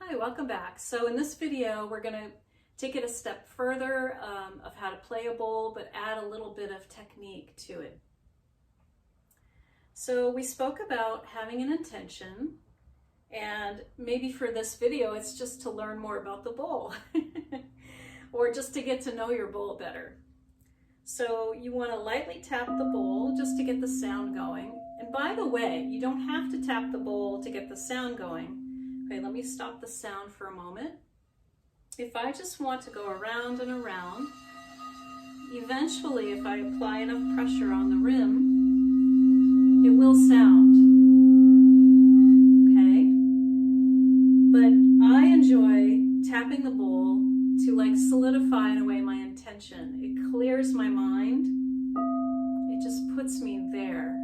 Hi, welcome back. So in this video, we're going to take it a step further of how to play a bowl, but add a little bit of technique to it. So we spoke about having an intention, and maybe for this video, it's just to learn more about the bowl or just to get to know your bowl better. So you want to lightly tap the bowl just to get the sound going. And by the way, you don't have to tap the bowl to get the sound going. Okay, let me stop the sound for a moment. If I just want to go around and around, eventually if I apply enough pressure on the rim, it will sound. Okay? But I enjoy tapping the bowl to like solidify in a way my intention. It clears my mind. It just puts me there.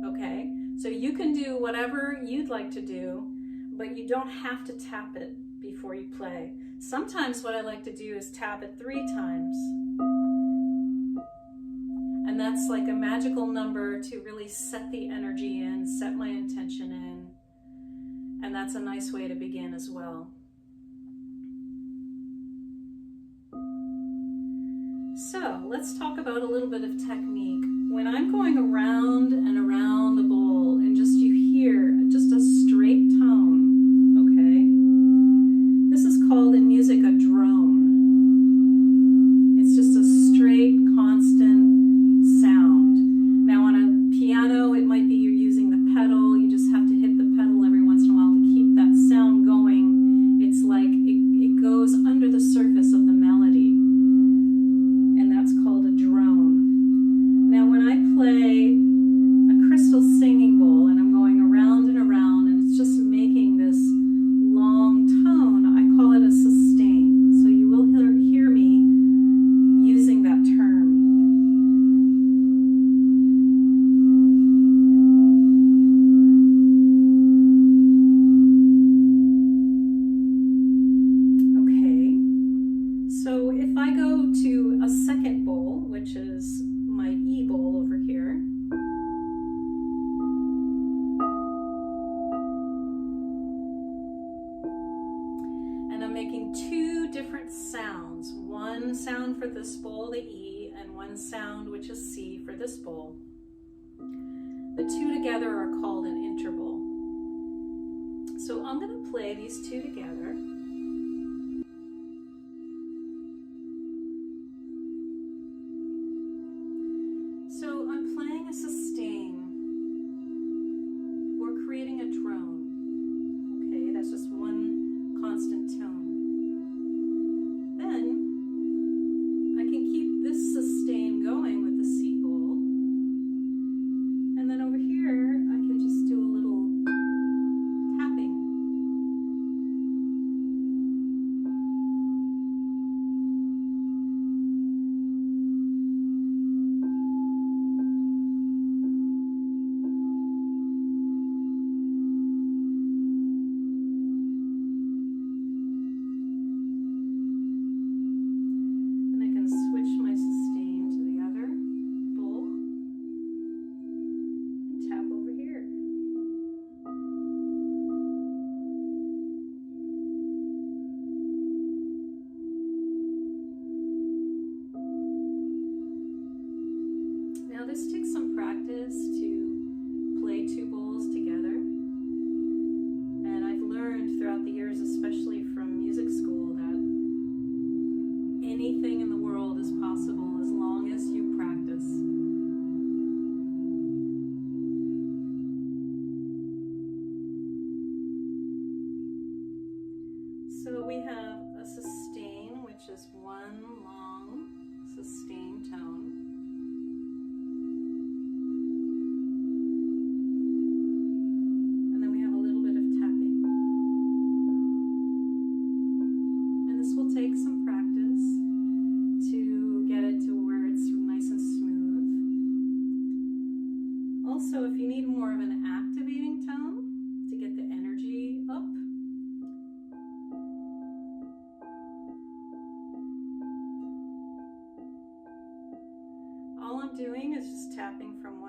Okay? So you can do whatever you'd like to do, but you don't have to tap it before you play. Sometimes what I like to do is tap it 3 times. And that's like a magical number to really set the energy in, set my intention in. And that's a nice way to begin as well. So let's talk about a little bit of technique. When I'm going around and around the bowl and just you hear just a straight tone, this is called in music a drone. It's just a straight, constant sound. Now on a piano, it might be you're using the pedal. You just have to hit the pedal every once in a while to keep that sound going. It's like it goes under the surface of the melody. And that's called a drone. Now when I play a crystal singing bowl and I'm going around and around and it's just making this long tone, call it a sustain. So you will hear me using that term. Okay, so if I go to a second bowl, which is my E bowl over here, making 2 different sounds. One sound for this bowl, the E, and one sound, which is C, for this bowl. The 2 together are called an interval. So I'm going to play these 2 together. So I'm playing a sustain or creating a drone. Okay, that's just one constant tone. Sustain going with the C bowl, and then over here I can just do a little tapping. Now this takes some practice to play 2 bowls together, and I've learned throughout the years, especially from music school, that anything in the world is possible as long as you practice. So we have a sustain, which is one long sustain tone. Take some practice to get it to where it's nice and smooth. Also, if you need more of an activating tone to get the energy up, all I'm doing is just tapping from